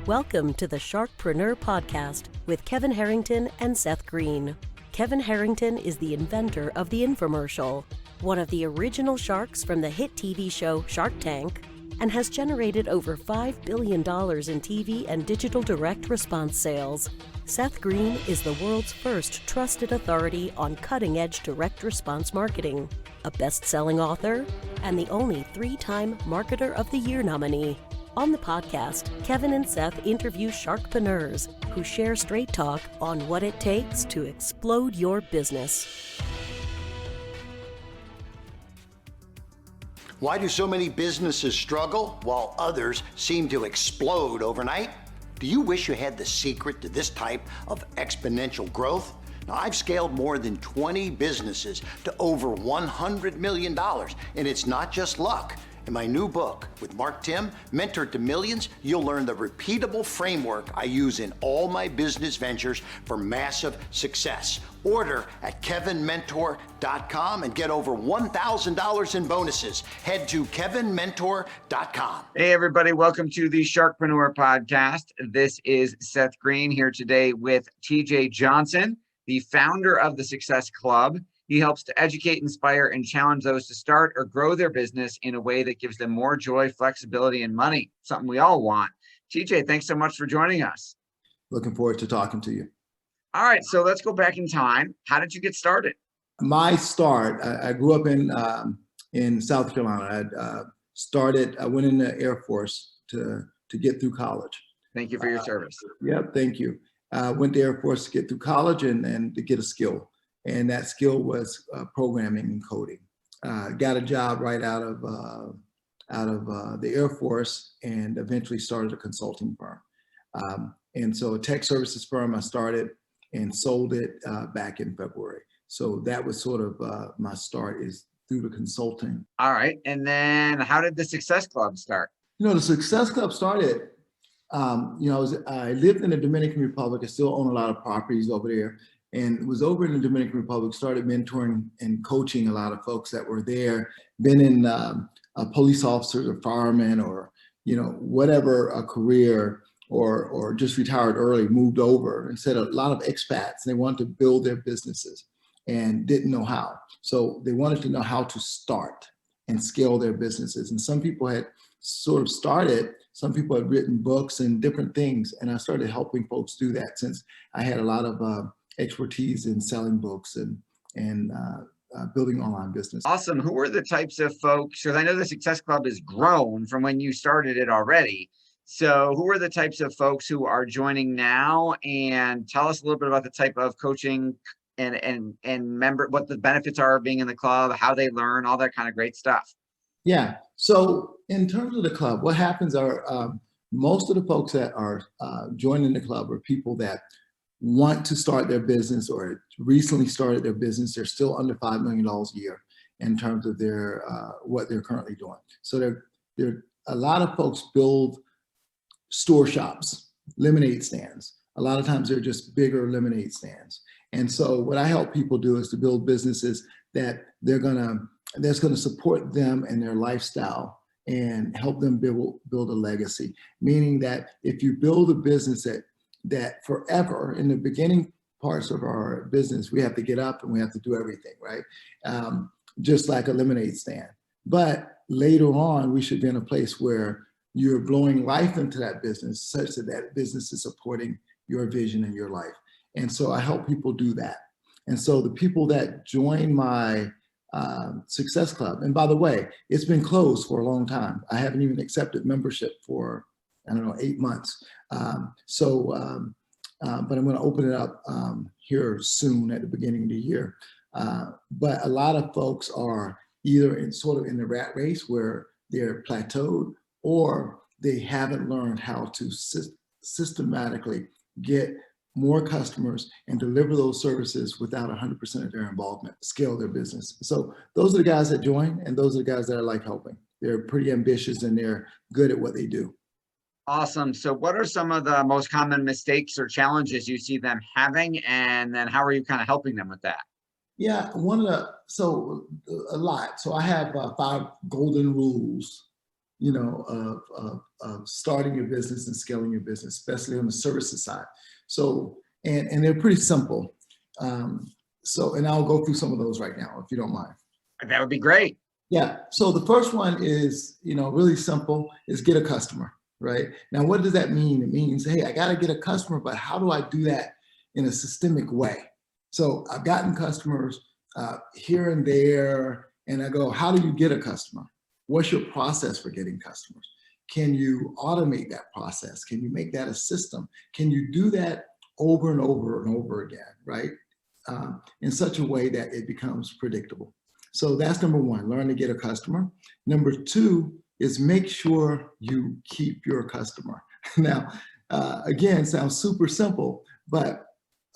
Welcome to the Sharkpreneur podcast with Kevin Harrington and Seth Greene. Kevin Harrington is the inventor of the infomercial, one of the original sharks from the hit TV show Shark Tank, and has generated over $5 billion in TV and digital direct response sales. Seth Greene is the world's first trusted authority on cutting-edge direct response marketing, a best-selling author, and the only 3-time Marketer of the Year nominee. On the podcast, Kevin and Seth interview Sharkpreneurs who share straight talk on what it takes to explode your business. Why do so many businesses struggle while others seem to explode overnight? Do you wish you had the secret to this type of exponential growth? Now, I've scaled more than 20 businesses to over $100 million, and it's not just luck. In my new book with Mark Tim, Mentor to Millions, you'll learn the repeatable framework I use in all my business ventures for massive success. Order at kevinmentor.com and get over $1,000 in bonuses. Head to kevinmentor.com. Hey, everybody. Welcome to the Sharkpreneur podcast. This is Seth Greene here today with TJ Johnson, the founder of the Success Club. He helps to educate, inspire, and challenge those to start or grow their business in a way that gives them more joy, flexibility, and money, something we all want. TJ, thanks so much for joining us. Looking forward to talking to you. All right, so let's go back in time. How did you get started? My start, I grew up in South Carolina. I went in the Air Force to get through college. Thank you for your service. Yep, thank you. Went to Air Force to get through college and to get a skill. And that skill was programming and coding. Got a job right out of the Air Force and eventually started a consulting firm. And so a tech services firm I started and sold it back in February. So that was sort of my start, is through the consulting. All right. And then how did the Success Club start? The Success Club started, I lived in the Dominican Republic. I still own a lot of properties over there. And was over in the Dominican Republic, started mentoring and coaching a lot of folks that were there, been in a police officer or fireman or, whatever a career or just retired early, moved over and said a lot of expats, they wanted to build their businesses and didn't know how. So they wanted to know how to start and scale their businesses. And some people had sort of started, some people had written books and different things. And I started helping folks do that since I had a lot of expertise in selling books and building online business. Awesome. Who are the types of folks, because I know the Success Club has grown from when you started it already. So who are the types of folks who are joining now? And tell us a little bit about the type of coaching and member, what the benefits are of being in the club, how they learn, all that kind of great stuff. Yeah. So in terms of the club, what happens are most of the folks that are joining the club are people that want to start their business or recently started their business. They're still under $5 million a year in terms of their what they're currently doing. So there a lot of folks build store shops, lemonade stands. A lot of times they're just bigger lemonade stands. And so what I help people do is to build businesses that that's gonna support them and their lifestyle and help them build a legacy. Meaning that if you build a business that forever, in the beginning parts of our business, we have to get up and we have to do everything, right? Just like a lemonade stand. But later on, we should be in a place where you're blowing life into that business such that that business is supporting your vision and your life. And so I help people do that. And so the people that join my Success Club, and by the way, it's been closed for a long time. I haven't even accepted membership for 8 months. But I'm going to open it up here soon at the beginning of the year. But a lot of folks are either in the rat race where they're plateaued, or they haven't learned how to systematically get more customers and deliver those services without 100% of their involvement, scale their business. So those are the guys that join, and those are the guys that I like helping. They're pretty ambitious and they're good at what they do. Awesome. So what are some of the most common mistakes or challenges you see them having? And then how are you kind of helping them with that? Yeah, a lot. So I have 5 golden rules of starting your business and scaling your business, especially on the services side. So, and they're pretty simple. And I'll go through some of those right now, if you don't mind. That would be great. Yeah. So the first one is, really simple, is get a customer, right? Now, what does that mean? It means, hey, I got to get a customer, but how do I do that in a systemic way? So I've gotten customers here and there, and I go, how do you get a customer? What's your process for getting customers? Can you automate that process? Can you make that a system? Can you do that over and over and over again, right? In such a way that it becomes predictable. So that's number one, learn to get a customer. Number two is make sure you keep your customer. Now, again, sounds super simple, but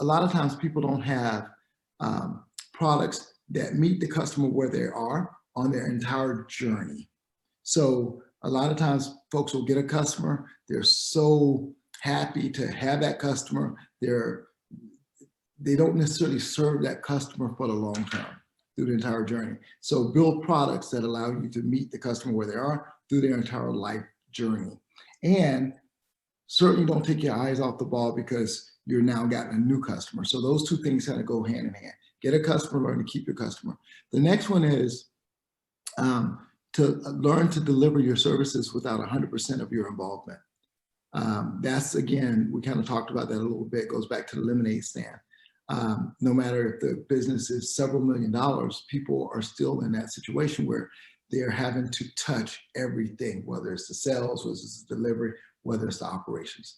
a lot of times people don't have products that meet the customer where they are on their entire journey. So a lot of times folks will get a customer, they're so happy to have that customer, they don't necessarily serve that customer for the long term through the entire journey. So build products that allow you to meet the customer where they are through their entire life journey. And certainly don't take your eyes off the ball because you're now gotten a new customer. So those two things kind of go hand in hand. Get a customer, learn to keep your customer. The next one is to learn to deliver your services without 100% of your involvement. That's, again, we kind of talked about that a little bit, goes back to the lemonade stand. No matter if the business is several $1 million, people are still in that situation where they're having to touch everything, whether it's the sales, whether it's the delivery, whether it's the operations.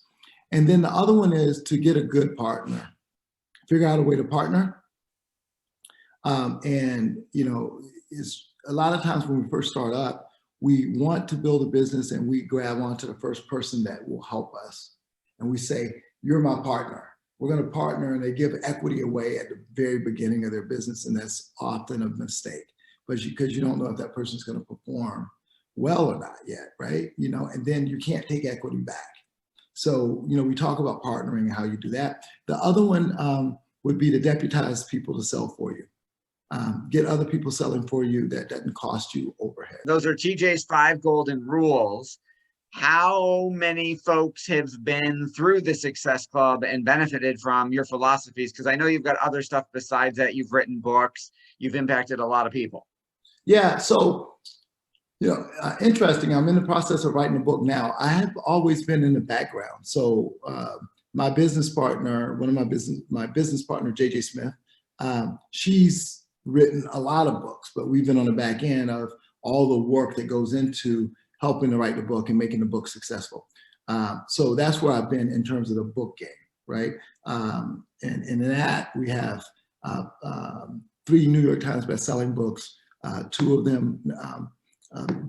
And then the other one is to get a good partner. Figure out a way to partner. It's a lot of times when we first start up, we want to build a business and we grab onto the first person that will help us. And we say, you're my partner. We're going to partner, and they give equity away at the very beginning of their business. And that's often a mistake, because you don't know if that person's going to perform well or not yet, right? And then you can't take equity back. So, we talk about partnering and how you do that. The other one would be to deputize people to sell for you. Get other people selling for you that doesn't cost you overhead. Those are TJ's 5 golden rules. How many folks have been through the Success Club and benefited from your philosophies? Because I know you've got other stuff besides that. You've written books. You've impacted a lot of people. Yeah. So, interesting. I'm in the process of writing a book now. I have always been in the background. So my business partner, my business partner, JJ Smith, she's written a lot of books, but we've been on the back end of all the work that goes into helping to write the book and making the book successful. So that's where I've been in terms of the book game, right? And in that, we have 3 New York Times best-selling books. 2 of them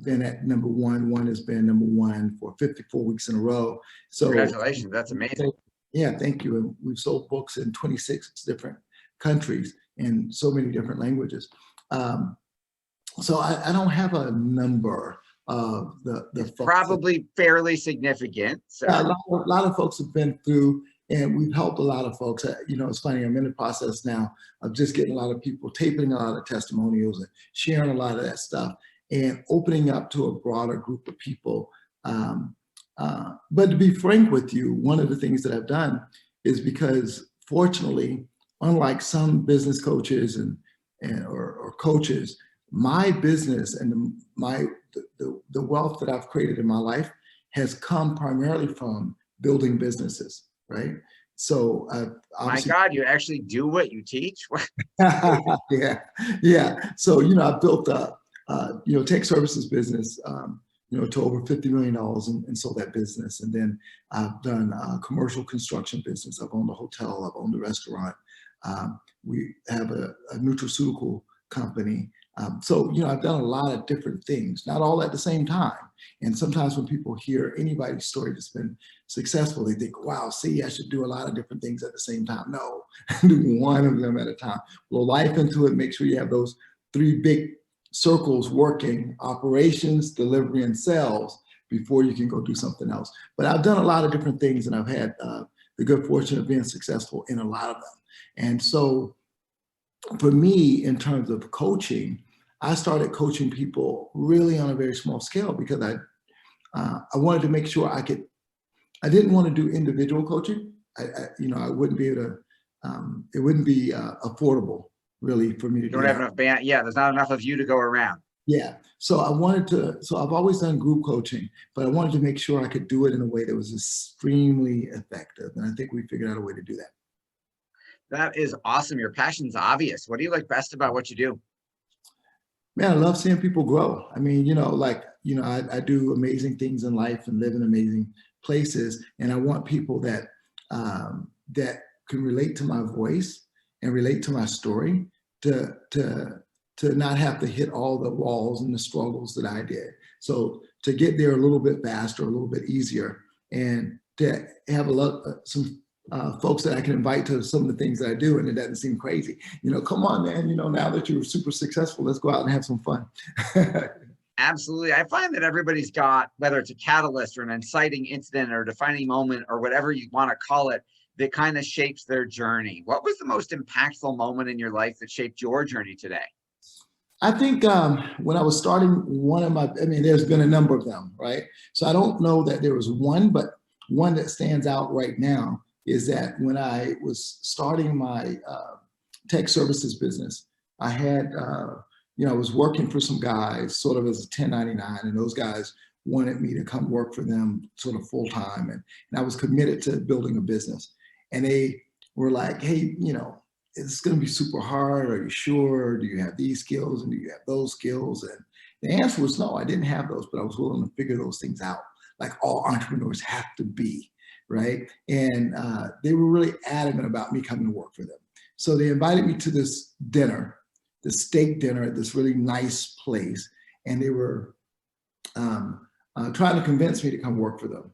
been at number 1. One has been number 1 for 54 weeks in a row. So congratulations, that's amazing. Yeah, thank you. And we've sold books in 26 different countries in so many different languages. So I don't have a number of the probably fairly significant. So. Yeah, a lot of folks have been through, and we've helped a lot of folks. It's funny, I'm in the process now of just getting a lot of people, taping a lot of testimonials and sharing a lot of that stuff and opening up to a broader group of people. But to be frank with you, one of the things that I've done is because, fortunately, unlike some business coaches or coaches, my business and the wealth that I've created in my life has come primarily from building businesses, right? So my God, you actually do what you teach? Yeah. So, I've built a, tech services business, to over $50 million and sold that business. And then I've done a commercial construction business. I've owned a hotel, I've owned a restaurant. We have a nutraceutical company. So, I've done a lot of different things, not all at the same time. And sometimes when people hear anybody's story that's been successful, they think, wow, see, I should do a lot of different things at the same time. No, do one of them at a time. Blow life into it, make sure you have those 3 big circles working: operations, delivery, and sales, before you can go do something else. But I've done a lot of different things, and I've had the good fortune of being successful in a lot of them. And so for me, in terms of coaching, I started coaching people really on a very small scale because I wanted to make sure I didn't want to do individual coaching. I wouldn't be able to, it wouldn't be affordable really for me to You do don't have that. enough band. Yeah, there's not enough of you to go around. Yeah. So I've always done group coaching, but I wanted to make sure I could do it in a way that was extremely effective. And I think we figured out a way to do that. That is awesome. Your passion's obvious. What do you like best about what you do? Man, I love seeing people grow. I mean, I do amazing things in life and live in amazing places. And I want people that can relate to my voice and relate to my story to not have to hit all the walls and the struggles that I did. So to get there a little bit faster, a little bit easier, and to have some folks that I can invite to some of the things that I do, and it doesn't seem crazy. Come on, man, now that you're super successful, let's go out and have some fun. Absolutely. I find that everybody's got, whether it's a catalyst or an inciting incident or defining moment or whatever you want to call it, that kind of shapes their journey. What was the most impactful moment in your life that shaped your journey today? I think when I was starting there's been a number of them, right? So I don't know that there was one, but one that stands out right now is that when I was starting my tech services business, I had, I was working for some guys sort of as a 1099, and those guys wanted me to come work for them sort of full time. And I was committed to building a business. And they were like, hey, it's going to be super hard. Are you sure? Do you have these skills? And do you have those skills? And the answer was no, I didn't have those, but I was willing to figure those things out, like all entrepreneurs have to be, right? And they were really adamant about me coming to work for them. So they invited me to this dinner, this steak dinner at this really nice place. And they were trying to convince me to come work for them.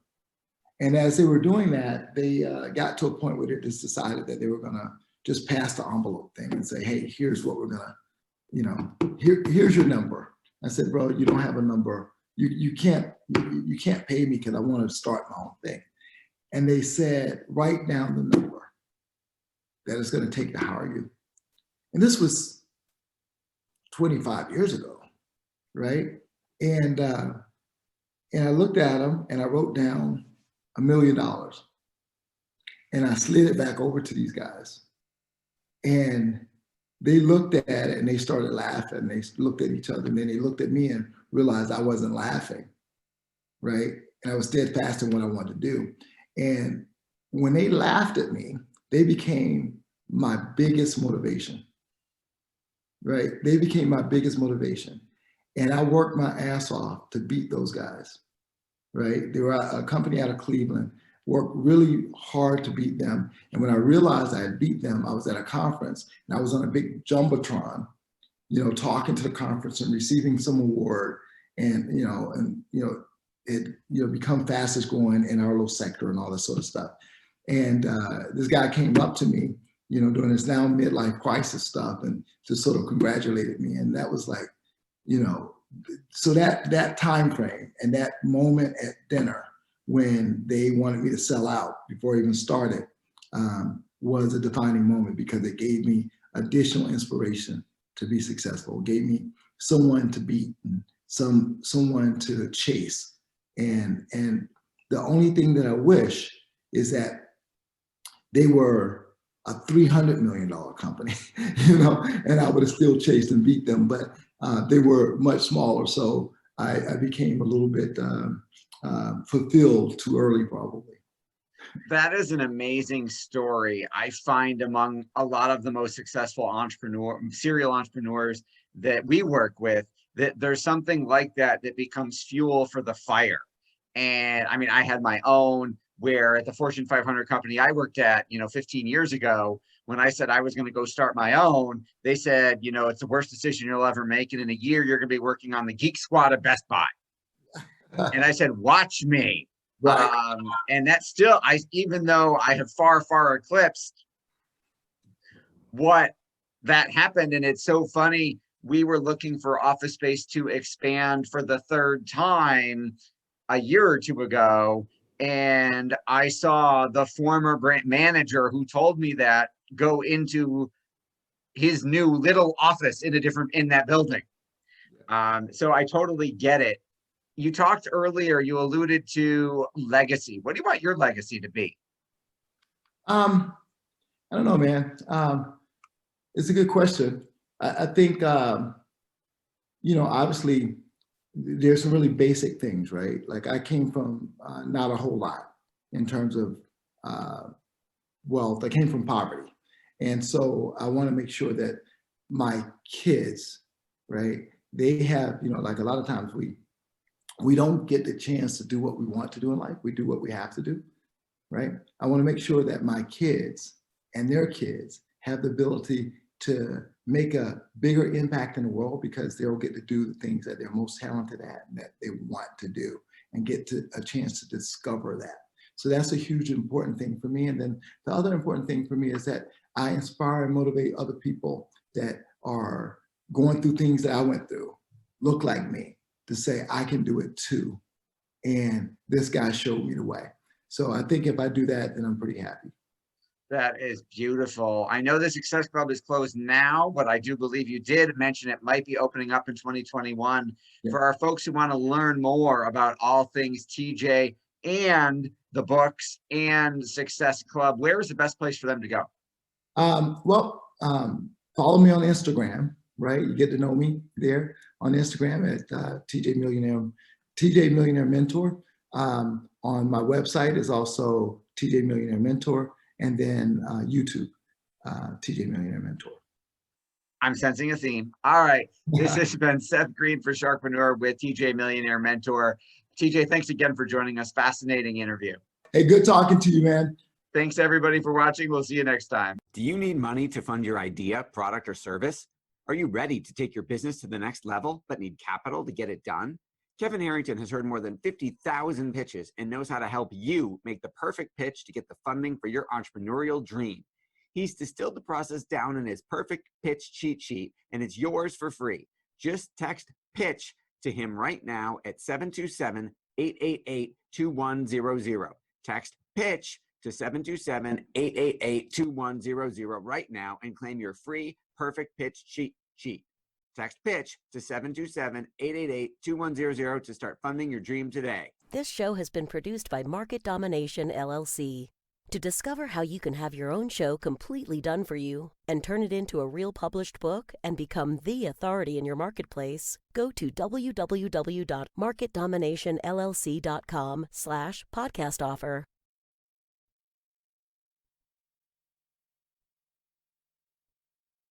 And as they were doing that, they got to a point where they just decided that they were going to just pass the envelope thing and say, hey, here's what we're gonna, here's your number. I said, bro, you don't have a number. You can't pay me because I want to start my own thing. And they said, write down the number that it's going to take to hire you. And this was 25 years ago, right? And I looked at them and I wrote down $1 million. And I slid it back over to these guys. And they looked at it and they started laughing. They looked at each other and then they looked at me and realized I wasn't laughing, right? And I was steadfast in what I wanted to do. And when they laughed at me, they became my biggest motivation, right? They became my biggest motivation. And I worked my ass off to beat those guys, right? They were a company out of Cleveland, worked really hard to beat them. And when I realized I had beat them, I was at a conference and I was on a big jumbotron, talking to the conference and receiving some award and become fastest growing in our little sector and all this sort of stuff. And this guy came up to me, during this now midlife crisis stuff and just sort of congratulated me. And that was like, so that time frame and that moment at dinner when they wanted me to sell out before I even started was a defining moment because it gave me additional inspiration to be successful. It gave me someone to beat and someone to chase. And the only thing that I wish is that they were a $300 million company, and I would have still chased and beat them, but they were much smaller. So I became a little bit fulfilled too early, probably. That is an amazing story. I find among a lot of the most successful serial entrepreneurs that we work with, that there's something like that becomes fuel for the fire. And I mean, I had my own where at the Fortune 500 company I worked at, 15 years ago, when I said I was going to go start my own, they said, it's the worst decision you'll ever make. And in a year, you're going to be working on the Geek Squad at Best Buy. And I said, watch me. Right. And that's still, even though I have far eclipsed what that happened. And it's so funny. We were looking for office space to expand for the third time a year or two ago. And I saw the former brand manager who told me that go into his new little office in that building. So I totally get it. You talked earlier, you alluded to legacy. What do you want your legacy to be? I don't know, man. It's a good question. I think, obviously there's some really basic things, right? Like I came from not a whole lot in terms of wealth. I came from poverty. And so I want to make sure that my kids, right, they have, like a lot of times we don't get the chance to do what we want to do in life. We do what we have to do, right? I want to make sure that my kids and their kids have the ability to make a bigger impact in the world because they'll get to do the things that they're most talented at and that they want to do and get to a chance to discover that. So that's a huge important thing for me. And then the other important thing for me is that I inspire and motivate other people that are going through things that I went through, look like me, to say, I can do it too. And this guy showed me the way. So I think if I do that, then I'm pretty happy. That is beautiful. I know the Success Club is closed now, but I do believe you did mention it might be opening up in 2021. Yeah. For our folks who want to learn more about all things TJ and the books and Success Club, where is the best place for them to go? Follow me on Instagram, right? You get to know me there on Instagram at TJ Millionaire Mentor. On my website is also TJ Millionaire Mentor, and then YouTube, TJ Millionaire Mentor. I'm sensing a theme. All right. This has been Seth Greene for Sharkpreneur with TJ Millionaire Mentor. TJ, thanks again for joining us. Fascinating interview. Hey, good talking to you, man. Thanks everybody for watching. We'll see you next time. Do you need money to fund your idea, product, or service? Are you ready to take your business to the next level but need capital to get it done? Kevin Harrington has heard more than 50,000 pitches and knows how to help you make the perfect pitch to get the funding for your entrepreneurial dream. He's distilled the process down in his perfect pitch cheat sheet, and it's yours for free. Just text PITCH to him right now at 727-888-2100. Text PITCH to 727-888-2100 right now and claim your free perfect pitch cheat sheet. Text PITCH to 727-888-2100 to start funding your dream today. This show has been produced by Market Domination, LLC. To discover how you can have your own show completely done for you and turn it into a real published book and become the authority in your marketplace, go to www.marketdominationllc.com/podcast offer.